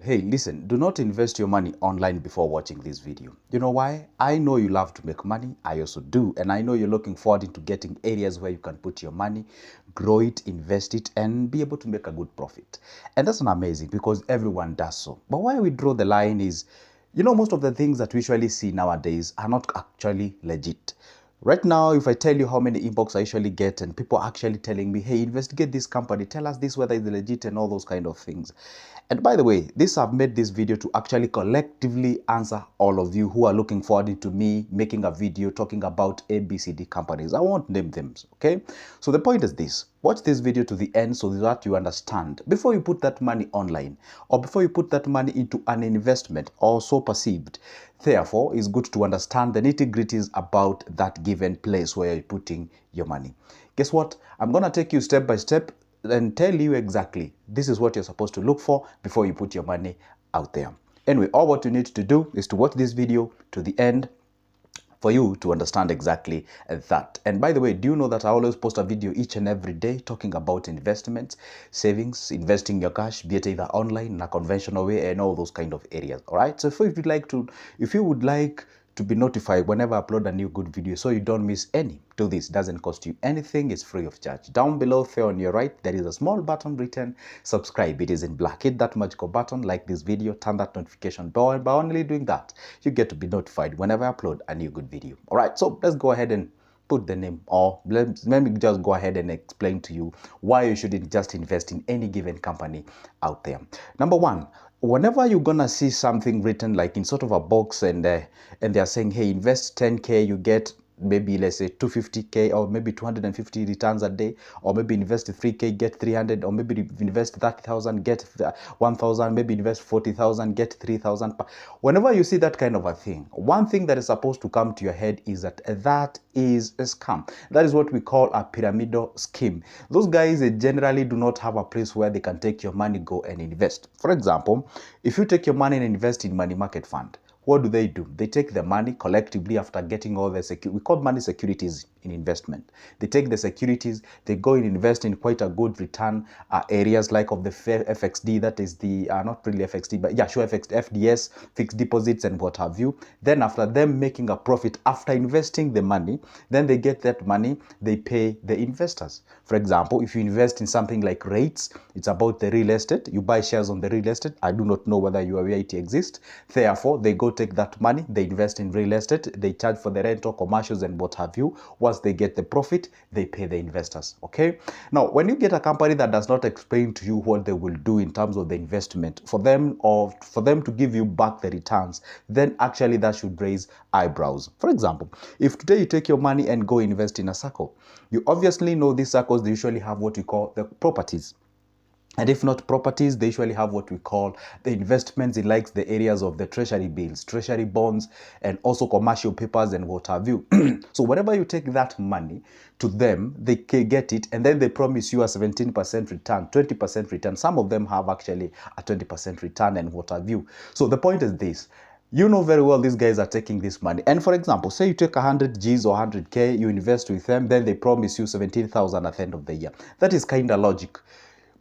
Hey, listen, do not invest your money online before watching this video. You know why? I know you love to make money. I also do. And I know you're looking forward into getting areas where you can put your money, grow it, invest it, and be able to make a good profit. And that's an amazing because everyone does so. But why we draw the line is, most of the things that we usually see nowadays are not actually legit. Right now, if I tell you how many inbox I usually get and people actually telling me, hey, investigate this company, tell us this whether it's legit and all those kind of things. And by the way, I've made this video to actually collectively answer all of you who are looking forward to me making a video talking about ABCD companies. I won't name them, okay? So the point is this. Watch this video to the end so that you understand. Before you put that money online or before you put that money into an investment or so perceived, therefore, it's good to understand the nitty-gritties about that given place where you're putting your money. Guess what? I'm going to take you step by step and tell you exactly this is what you're supposed to look for before you put your money out there. Anyway, all what you need to do is to watch this video to the end for you to understand exactly that. And by the way, do you know that I always post a video each and every day talking about investments, savings, investing your cash, be it either online, in a conventional way, and all those kind of areas. All right. So if you would like to be notified whenever I upload a new good video so you don't miss any, do this. It doesn't cost you anything. It's free of charge. Down below there on your right, there is a small button written subscribe. It is in black. Hit that magical button, like this video, turn that notification bell, and by only doing that, you get to be notified whenever I upload a new good video. All right, so let's go ahead and put the name, or let me just go ahead and explain to you why you shouldn't just invest in any given company out there. Number one, whenever you're gonna see something written like in sort of a box and they're saying, hey, invest 10K, you get maybe let's say 250K or maybe 250 returns a day, or maybe invest 3K, get 300, or maybe invest 30,000, get 1,000, maybe invest 40,000, get 3,000. Whenever you see that kind of a thing, one thing that is supposed to come to your head is that is a scam. That is what we call a pyramidal scheme. Those guys, they generally do not have a place where they can take your money, go and invest. For example, if you take your money and invest in money market fund, what do? They take the money collectively after getting all the security. We call money securities in investment. They take the securities, they go and invest in quite a good return areas like of the FXD, that is the, not really FXD, but yeah, sure, FDS, fixed deposits and what have you. Then after them making a profit after investing the money, then they get that money, they pay the investors. For example, if you invest in something like rates, it's about the real estate. You buy shares on the real estate. I do not know whether you are aware it exists. Therefore, they go take that money, they invest in real estate, they charge for the rental, commercials, and what have you. Once they get the profit, they pay the investors. Okay. Now, when you get a company that does not explain to you what they will do in terms of the investment for them, or for them to give you back the returns, then actually that should raise eyebrows. For example, if today you take your money and go invest in a circle, you obviously know these circles, they usually have what we call the properties. And if not properties, they usually have what we call the investments in like the areas of the treasury bills, treasury bonds, and also commercial papers and what have you. So whenever you take that money to them, they get it, and then they promise you a 17% return, 20% return. Some of them have actually a 20% return and what have you. So the point is this. You know very well these guys are taking this money. And for example, say you take 100 Gs or 100K, you invest with them, then they promise you 17,000 at the end of the year. That is kind of logic.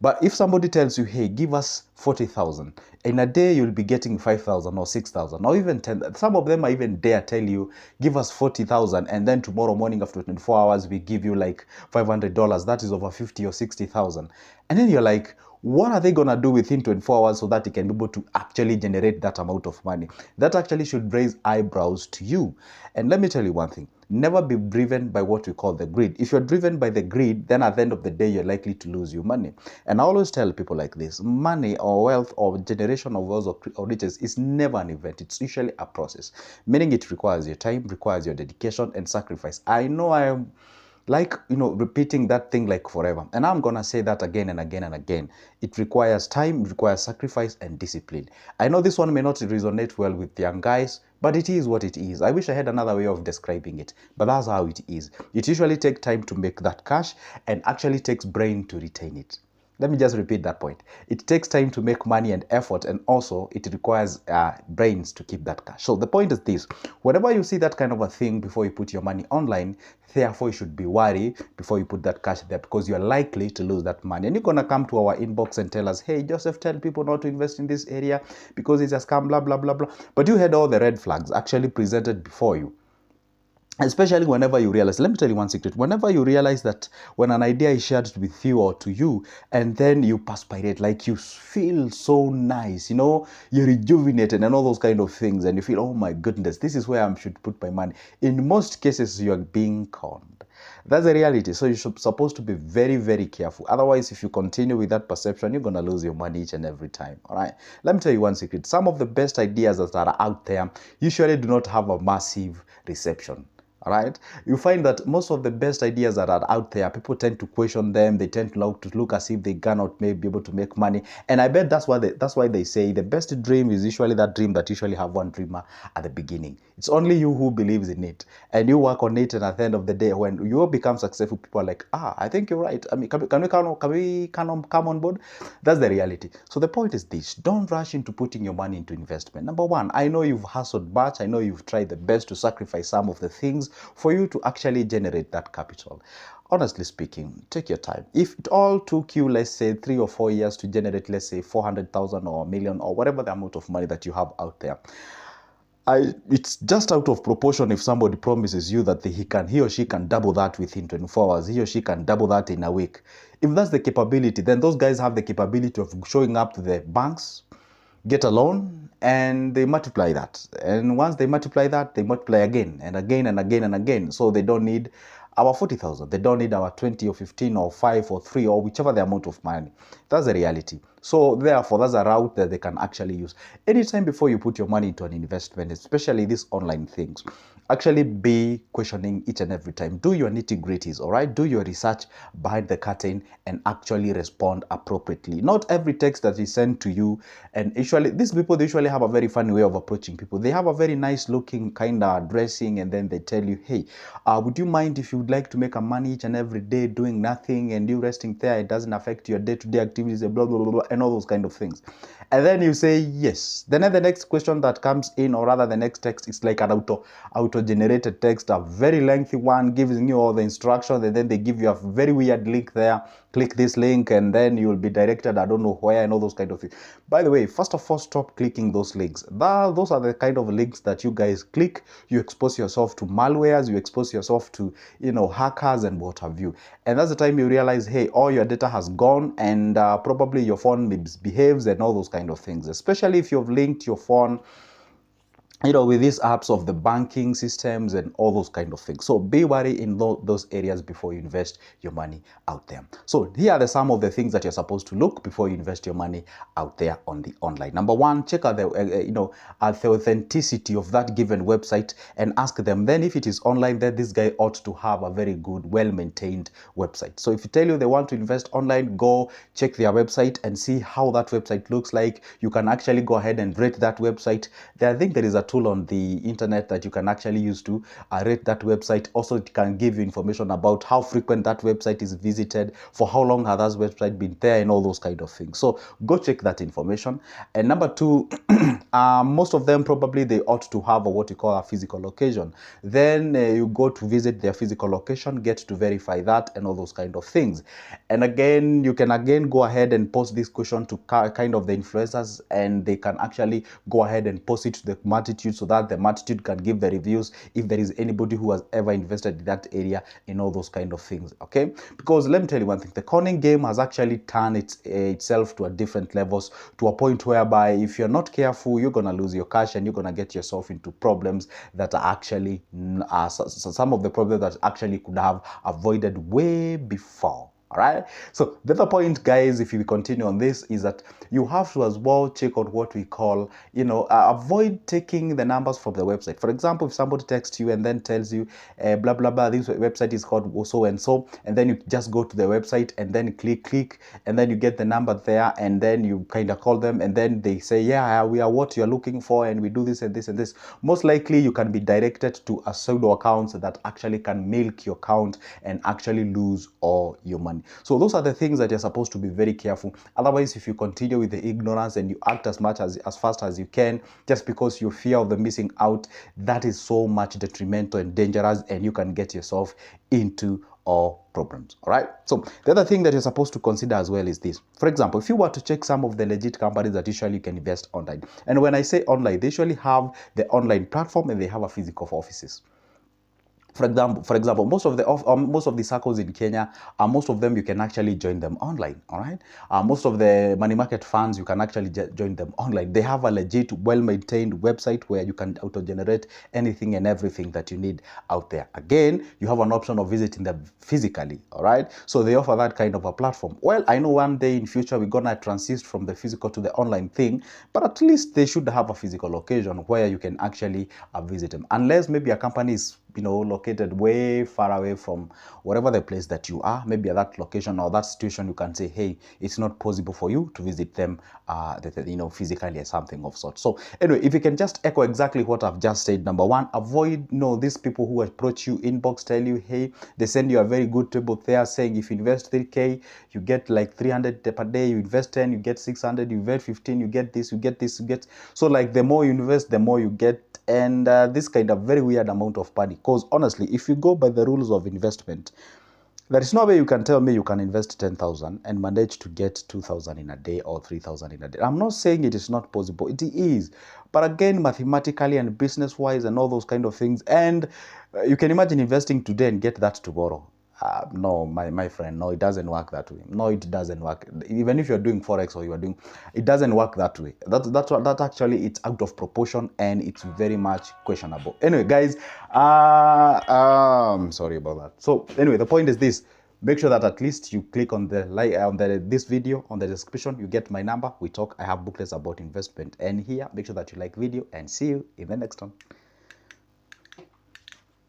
But if somebody tells you, hey, give us 40,000, in a day you'll be getting 5,000 or 6,000 or even 10, some of them might even dare tell you, give us 40,000, and then tomorrow morning after 24 hours, we give you like $500. That is over 50 or 60,000. And then you're like, what are they going to do within 24 hours so that they can be able to actually generate that amount of money? That actually should raise eyebrows to you. And let me tell you one thing. Never be driven by what we call the greed. If you're driven by the greed, then at the end of the day, you're likely to lose your money. And I always tell people like this, money or wealth or generation of wealth or riches is never an event. It's usually a process, meaning it requires your time, requires your dedication and sacrifice. I know I am like, repeating that thing like forever. And I'm going to say that again and again and again. It requires time, it requires sacrifice and discipline. I know this one may not resonate well with young guys, but it is what it is. I wish I had another way of describing it, but that's how it is. It usually takes time to make that cash and actually takes brain to retain it. Let me just repeat that point. It takes time to make money and effort, and also it requires brains to keep that cash. So the point is this: whenever you see that kind of a thing before you put your money online, therefore you should be worried before you put that cash there, because you're likely to lose that money. And you're gonna come to our inbox and tell us, hey, Joseph, tell people not to invest in this area because it's a scam, blah blah blah blah. But you had all the red flags actually presented before you. Especially whenever you realize, let me tell you one secret, whenever you realize that when an idea is shared with you or to you, and then you perspire, like you feel so nice, you're rejuvenated and all those kind of things, and you feel, oh my goodness, this is where I should put my money. In most cases, you're being conned. That's the reality. So you're supposed to be very, very careful. Otherwise, if you continue with that perception, you're going to lose your money each and every time. All right. Let me tell you one secret. Some of the best ideas that are out there usually do not have a massive reception. All right, you find that most of the best ideas that are out there, people tend to question them. They tend to look as if they cannot be able to make money. And I bet that's why they say the best dream is usually that dream that usually have one dreamer at the beginning. It's only you who believes in it, and you work on it. And at the end of the day, when you become successful, people are like, I think you're right. I mean, can we come on board? That's the reality. So the point is this: don't rush into putting your money into investment. Number one, I know you've hustled much. I know you've tried the best to sacrifice some of the things for you to actually generate that capital. Honestly speaking, take your time. If it all took you, let's say, 3 or 4 years to generate, let's say, 400,000 or a million or whatever the amount of money that you have out there, it's just out of proportion if somebody promises you that he or she can double that within 24 hours, he or she can double that in a week. If that's the capability, then those guys have the capability of showing up to the banks, get a loan, and they multiply that. And once they multiply that, they multiply again and again and again and again. So they don't need our 40,000. They don't need our 20 or 15 or 5 or 3 or whichever the amount of money. That's the reality. So therefore, that's a route that they can actually use. Anytime before you put your money into an investment, especially these online things, actually be questioning each and every time. Do your nitty-gritties, all right? Do your research behind the curtain and actually respond appropriately. Not every text that is sent to you, and usually these people, they usually have a very funny way of approaching people. They have a very nice looking kind of dressing, and then they tell you, hey, would you mind if you would like to make a money each and every day doing nothing, and you resting there, it doesn't affect your day-to-day activities, blah blah blah blah, and all those kind of things. And then you say yes. Then the next question that comes in, or rather the next text, is like an auto-generated text, a very lengthy one, giving you all the instructions, and then they give you a very weird link there. Click this link, and then you'll be directed I don't know where, and all those kind of things. By the way, first of all, stop clicking those links. Those are the kind of links that you guys click. You expose yourself to malwares, you expose yourself to hackers and what have you. And that's the time you realize, hey, all your data has gone, and probably your phone misbehaves and all those kind of things, especially if you've linked your phone with these apps of the banking systems and all those kind of things. So be wary in those areas before you invest your money out there. So here are some of the things that you're supposed to look before you invest your money out there on the online. Number one, check out the the authenticity of that given website and ask them. Then if it is online, then this guy ought to have a very good, well-maintained website. So if you tell you they want to invest online, go check their website and see how that website looks like. You can actually go ahead and rate that website. I think there is a tool on the internet that you can actually use to rate that website. Also, it can give you information about how frequent that website is visited, for how long has that website been there, and all those kind of things. So go check that information. And number two, most of them probably they ought to have what you call a physical location. Then you go to visit their physical location, get to verify that, and all those kind of things. And again, you can go ahead and post this question to kind of the influencers, and they can actually go ahead and post it to the multitude, so that the multitude can give the reviews if there is anybody who has ever invested in that area, in all those kind of things. Okay, because let me tell you one thing, the conning game has actually turned itself to a different levels, to a point whereby if you're not careful, you're gonna lose your cash, and you're gonna get yourself into problems that are actually some of the problems that actually could have avoided way before. All right. So the other point, guys, if you continue on this, is that you have to as well check on what we call, avoid taking the numbers from the website. For example, if somebody texts you and then tells you, blah, blah, blah, this website is called so and so, and then you just go to the website and then click, and then you get the number there, and then you kind of call them, and then they say, yeah, we are what you're looking for, and we do this and this and this. Most likely, you can be directed to a pseudo account that actually can milk your account and actually lose all your money. So those are the things that you're supposed to be very careful. Otherwise, if you continue with the ignorance and you act as fast as you can, just because you fear of the missing out, that is so much detrimental and dangerous, and you can get yourself into all problems. All right. So the other thing that you're supposed to consider as well is this. For example, if you were to check some of the legit companies that usually you can invest online, and when I say online, they usually have the online platform and they have a physical offices. For example, most of the circles in Kenya, most of them you can actually join them online. All right, most of the money market funds you can actually join them online. They have a legit, well-maintained website where you can auto-generate anything and everything that you need out there. Again, you have an option of visiting them physically. All right, so they offer that kind of a platform. Well, I know one day in future we're gonna transit from the physical to the online thing, but at least they should have a physical location where you can actually visit them, unless maybe a company is located way far away from whatever the place that you are. Maybe at that location or that situation, you can say, hey, it's not possible for you to visit them physically or something of sort. So anyway, if you can just echo exactly what I've just said. Number one, avoid these people who approach you inbox, tell you, hey, they send you a very good table there saying if you invest 3k you get like 300 per day, you invest 10 you get 600, you invest 15 you get this, you get this, you get. So like the more you invest, the more you get. And this kind of very weird amount of panic, because honestly, if you go by the rules of investment, there is no way you can tell me you can invest 10,000 and manage to get 2,000 in a day or 3,000 in a day. I'm not saying it is not possible. It is. But again, mathematically and business-wise and all those kind of things, and you can imagine investing today and get that tomorrow. No, my friend, no, it doesn't work that way. No, it doesn't work. Even if you're doing forex or you are doing, it doesn't work that way. That actually, it's out of proportion and it's very much questionable. Anyway, guys, sorry about that. So anyway, the point is this: make sure that at least you click on the this video on the description. You get my number. We talk. I have booklets about investment, and here, make sure that you like video and see you in the next one.